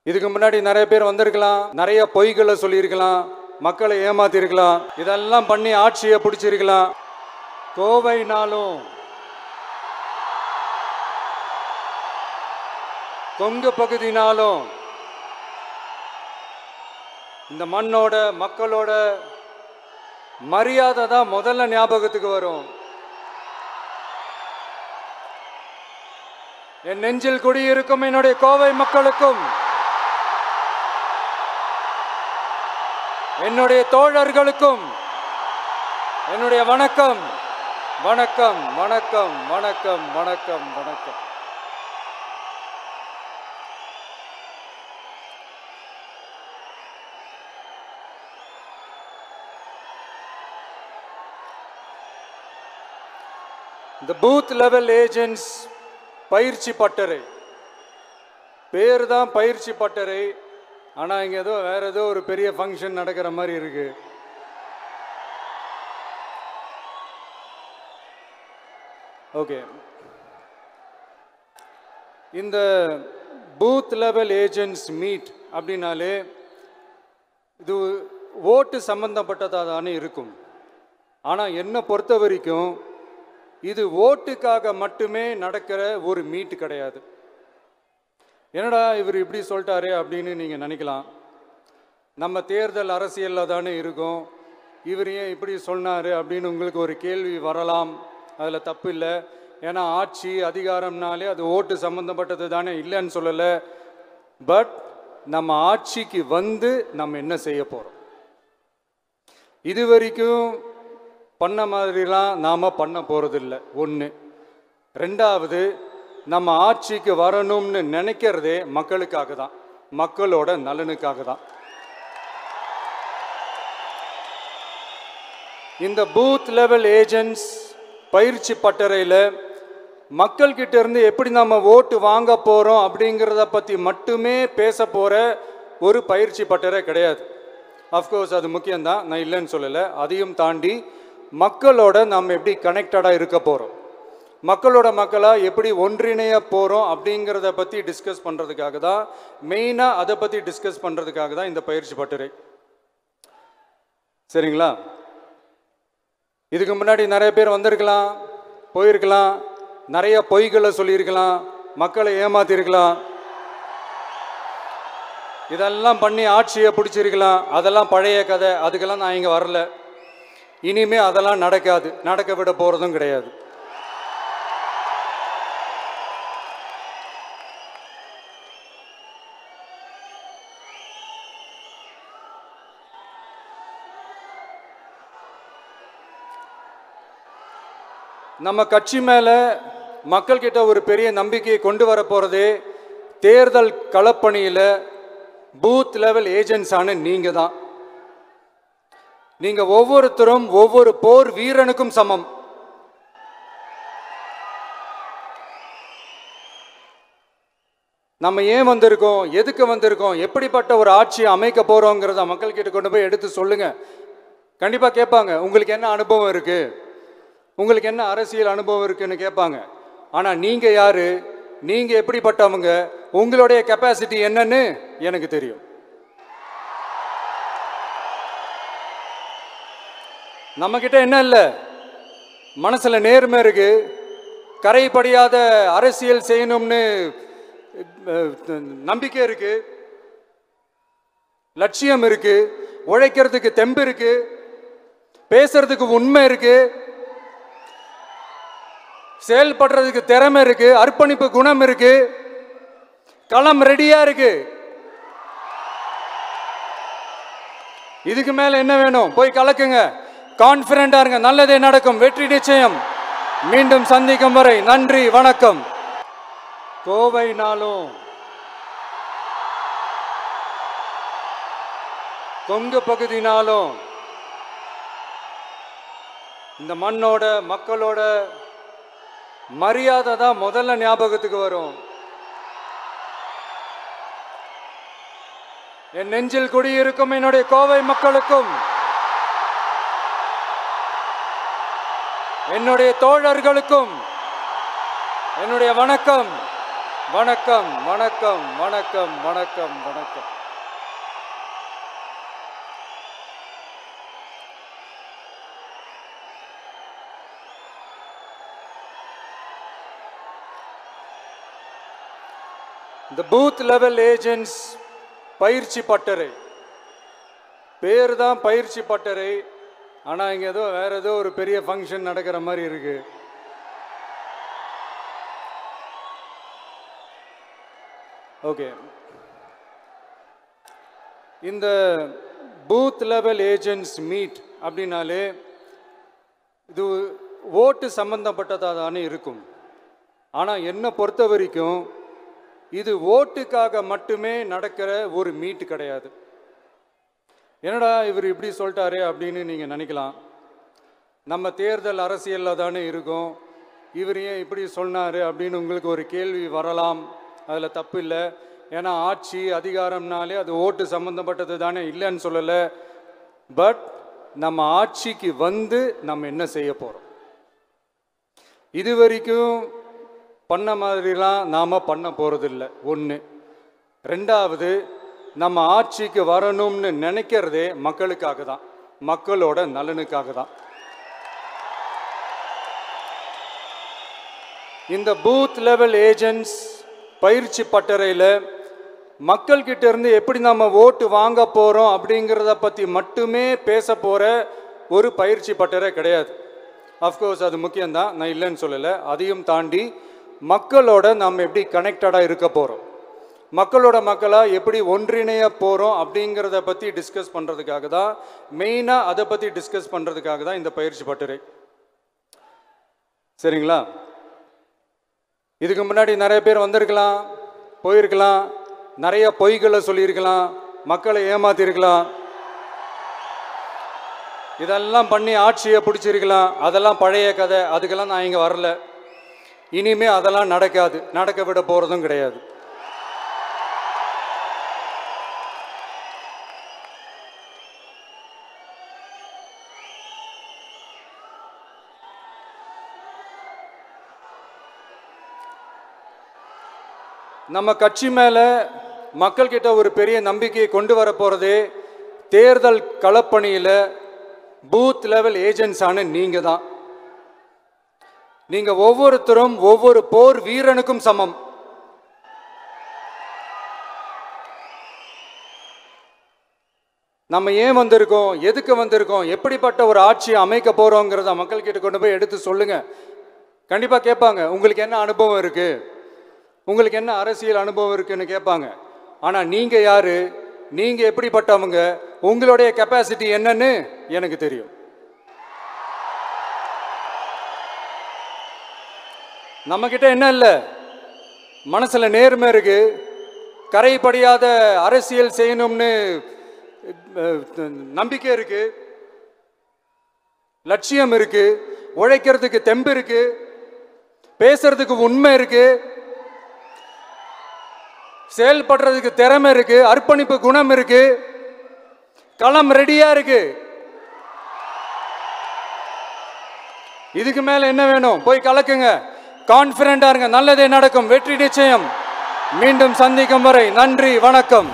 இதுக்கு முன்னாடி நிறைய பேர் வந்திருக்கலாம், நிறைய பொய்களை சொல்லியிருக்கலாம், மக்களை ஏமாத்திருக்கலாம், இதெல்லாம் பண்ணி ஆட்சியை பிடிச்சிருக்கலாம். கோவைனாலும் கொங்கு பகுதினாலும் இந்த மண்ணோட மக்களோட மரியாதை தான் முதல்ல ஞாபகத்துக்கு வரும். என் நெஞ்சில் குடியிருக்கும் என்னுடைய கோவை மக்களுக்கும் என்னுடைய தோழர்களுக்கும் என்னுடைய வணக்கம் வணக்கம் வணக்கம் வணக்கம் வணக்கம் வணக்கம். இந்த பூத் லெவல் ஏஜென்ட்ஸ் பயிற்சி பட்டறை பேர் தான் பயிற்சி பட்டறை. ஆனால் இங்கே ஏதோ வேற ஏதோ ஒரு பெரிய ஃபங்க்ஷன் நடக்கிற மாதிரி இருக்கு. ஓகே, இந்த பூத் லெவல் ஏஜென்ட்ஸ் மீட் அப்படின்னாலே இது ஓட்டு சம்பந்தப்பட்டதாக தானே இருக்கும். ஆனால் என்னை பொறுத்த வரைக்கும் இது ஓட்டுக்காக மட்டுமே நடக்கிற ஒரு மீட் கிடையாது. என்னடா இவர் இப்படி சொல்லிட்டாரு அப்படின்னு நீங்கள் நினைக்கலாம். நம்ம தேர்தல் அரசியலில் தானே இருக்கோம், இவர் ஏன் இப்படி சொன்னார் அப்படின்னு உங்களுக்கு ஒரு கேள்வி வரலாம். அதில் தப்பு இல்லை. ஏன்னா ஆட்சி அதிகாரம்னாலே அது ஓட்டு சம்மந்தப்பட்டது தானே, இல்லைன்னு சொல்லலை. பட் நம்ம ஆட்சிக்கு வந்து நம்ம என்ன செய்ய போகிறோம், இது வரைக்கும் பண்ண மாதிரிலாம் நாம் பண்ண போகிறதில்ல. ஒன்று. ரெண்டாவது, நம்ம ஆட்சிக்கு வரணும்னு நினைக்கிறதே மக்களுக்காக தான், மக்களோட நலனுக்காக தான். இந்த பூத் லெவல் ஏஜென்ட்ஸ் பயிற்சி பட்டறையில் மக்கள்கிட்ட இருந்து எப்படி நம்ம ஓட்டு வாங்க போகிறோம் அப்படிங்கிறத பற்றி மட்டுமே பேச போகிற ஒரு பயிற்சி பட்டறை கிடையாது. அஃப்கோர்ஸ் அது முக்கியம்தான், நான் இல்லைன்னு சொல்லலை. அதையும் தாண்டி மக்களோட நம்ம எப்படி கனெக்டடாக இருக்க போகிறோம், மக்களோட மக்களாக எப்படி ஒன்றிணைய போகிறோம் அப்படிங்கிறத பற்றி டிஸ்கஸ் பண்ணுறதுக்காக தான், மெயினாக அதை பற்றி டிஸ்கஸ் பண்ணுறதுக்காக தான் இந்த பயிற்சி பட்டறை. சரிங்களா? இதுக்கு முன்னாடி நிறைய பேர் வந்திருக்கலாம், போயிருக்கலாம், நிறைய பொய்களை சொல்லியிருக்கலாம், மக்களை ஏமாத்திருக்கலாம், இதெல்லாம் பண்ணி ஆட்சியை பிடிச்சிருக்கலாம். அதெல்லாம் பழைய கதை, அதுக்கெல்லாம் நான் இங்கே வரல. இனிமே அதெல்லாம் நடக்காது, நடக்க விட போகிறதும் கிடையாது. நம்ம கட்சி மேலே மக்கள்கிட்ட ஒரு பெரிய நம்பிக்கையை கொண்டு வர போகிறதே தேர்தல் களப்பணியில் பூத் லெவல் ஏஜென்ட்ஸான நீங்கள் தான். நீங்கள் ஒவ்வொருத்தரும் ஒவ்வொரு போர் வீரனுக்கும் சமம். நம்ம ஏன் வந்திருக்கோம், எதுக்கு வந்திருக்கோம், எப்படிப்பட்ட ஒரு ஆட்சியை அமைக்க போகிறோங்கிறத மக்கள்கிட்ட கொண்டு போய் எடுத்து சொல்லுங்கள். கண்டிப்பாக கேட்பாங்க, உங்களுக்கு என்ன அனுபவம் இருக்குது, உங்களுக்கு என்ன அரசியல் அனுபவம் இருக்குன்னு கேட்பாங்க. ஆனால் நீங்கள் யார், நீங்கள் எப்படிப்பட்டவங்க, உங்களுடைய கெப்பாசிட்டி என்னன்னு எனக்கு தெரியும். நம்மக்கிட்ட என்ன இல்லை, மனசில் நேர்மை இருக்கு, கரைப்படியாத அரசியல் செய்யணும்னு நம்பிக்கை இருக்கு, லட்சியம் இருக்கு, உழைக்கிறதுக்கு தெம்பு இருக்கு, பேசுறதுக்கு உண்மை இருக்கு, செயல்படுறதுக்கு திறமை இருக்கு, அர்ப்பணிப்பு குணம் இருக்கு, களம் ரெடியா இருக்கு. இதுக்கு மேல என்ன வேணும்? போய் கலக்குங்க, கான்பிடண்டா இருங்க, நல்லதே நடக்கும், வெற்றி நிச்சயம். மீண்டும் சந்திக்கும் வரை நன்றி, வணக்கம். கோவைனாலும் கொங்கு பகுதினாலும் இந்த மண்ணோட மக்களோட மரியாதை தான் முதல்ல ஞாபகத்துக்கு வரும். என் நெஞ்சில் குடியிருக்கும் என்னுடைய கோவை மக்களுக்கும் என்னுடைய தோழர்களுக்கும் என்னுடைய வணக்கம் வணக்கம் வணக்கம் வணக்கம் வணக்கம் வணக்கம். இந்த பூத் லெவல் ஏஜென்ட்ஸ் பயிற்சி பட்டறை பேர் தான் பயிற்சி பட்டறை. ஆனால் இங்கே ஏதோ வேற ஏதோ ஒரு பெரிய ஃபங்க்ஷன் நடக்கிற மாதிரி இருக்கு. ஓகே, இந்த பூத் லெவல் ஏஜென்ட்ஸ் மீட் அப்படின்னாலே இது ஓட்டு சம்பந்தப்பட்டதாக தானே இருக்கும். ஆனால் என்னை பொறுத்த வரைக்கும் இது ஓட்டுக்காக மட்டுமே நடக்கிற ஒரு மீட் கிடையாது. என்னடா இவர் இப்படி சொல்லிட்டாரு அப்படின்னு நீங்கள் நினைக்கலாம். நம்ம தேர்தல் அரசியலில் தானே இருக்கோம், இவர் ஏன் இப்படி சொன்னார் அப்படின்னு உங்களுக்கு ஒரு கேள்வி வரலாம். அதில் தப்பு இல்லை. ஏன்னா ஆட்சி அதிகாரம்னாலே அது ஓட்டு சம்மந்தப்பட்டது தானே, இல்லைன்னு சொல்லலை. பட் நம்ம ஆட்சிக்கு வந்து நம்ம என்ன செய்ய போகிறோம், இது வரைக்கும் பண்ண மாதிரிலாம் நாம் பண்ண போகிறதில்ல. ஒன்று. ரெண்டாவது, நம்ம ஆட்சிக்கு வரணும்னு நினைக்கிறதே மக்களுக்காக தான், மக்களோட நலனுக்காக தான். இந்த பூத் லெவல் ஏஜென்ட்ஸ் பயிற்சி பட்டறையில் மக்கள்கிட்ட இருந்து எப்படி நம்ம ஓட்டு வாங்க போகிறோம் அப்படிங்கிறத பற்றி மட்டுமே பேச போகிற ஒரு பயிற்சி பட்டறை கிடையாது. அஃப்கோர்ஸ் அது முக்கியம்தான், நான் இல்லைன்னு சொல்லலை. அதையும் தாண்டி மக்களோட நம்ம எப்படி கனெக்டடாக இருக்க போகிறோம், மக்களோட மக்களாக எப்படி ஒன்றிணைய போகிறோம் அப்படிங்கிறத பற்றி டிஸ்கஸ் பண்ணுறதுக்காக தான், மெயினாக அதை பற்றி டிஸ்கஸ் பண்ணுறதுக்காக தான் இந்த பயிற்சி பட்டறை. சரிங்களா? இதுக்கு முன்னாடி நிறைய பேர் வந்திருக்கலாம், போயிருக்கலாம், நிறைய பொய்களை சொல்லியிருக்கலாம், மக்களை ஏமாத்திருக்கலாம், இதெல்லாம் பண்ணி ஆட்சியை பிடிச்சிருக்கலாம். அதெல்லாம் பழைய கதை, அதுக்கெல்லாம் நான் இங்கே வரல. இனிமே அதெல்லாம் நடக்காது, நடக்க விட போகிறதும் கிடையாது. நம்ம கட்சி மேலே மக்கள்கிட்ட ஒரு பெரிய நம்பிக்கையை கொண்டு வர போகிறதே தேர்தல் களப்பணியில் பூத் லெவல் ஏஜென்ட்ஸான நீங்கள் தான். நீங்கள் ஒவ்வொருத்தரும் ஒவ்வொரு போர் வீரனுக்கும் சமம். நம்ம ஏன் வந்திருக்கோம், எதுக்கு வந்திருக்கோம், எப்படிப்பட்ட ஒரு ஆட்சியை அமைக்க போகிறோங்கிறத மக்கள்கிட்ட கொண்டு போய் எடுத்து சொல்லுங்கள். கண்டிப்பாக கேட்பாங்க, உங்களுக்கு என்ன அனுபவம் இருக்குது, உங்களுக்கு என்ன அரசியல் அனுபவம் இருக்குன்னு கேட்பாங்க. ஆனால் நீங்கள் யார், நீங்கள் எப்படிப்பட்டவங்க, உங்களுடைய கெப்பாசிட்டி என்னன்னு எனக்கு தெரியும். நம்மக்கிட்ட என்ன இல்லை, மனசில் நேர்மை இருக்கு, கரைப்படியாத அரசியல் செய்யணும்னு நம்பிக்கை இருக்கு, லட்சியம் இருக்கு, உழைக்கிறதுக்கு தெம்பு இருக்கு, பேசுறதுக்கு உண்மை இருக்கு, செயல்படுறதுக்கு திறமை இருக்கு, அர்ப்பணிப்பு குணம் இருக்கு, களம் ரெடியா இருக்கு. இதுக்கு மேல என்ன வேணும்? போய் கலக்குங்க, கான்பிடண்டா இருங்க, நல்லதே நடக்கும், வெற்றி நிச்சயம். மீண்டும் சந்திக்கும் வரை நன்றி, வணக்கம்.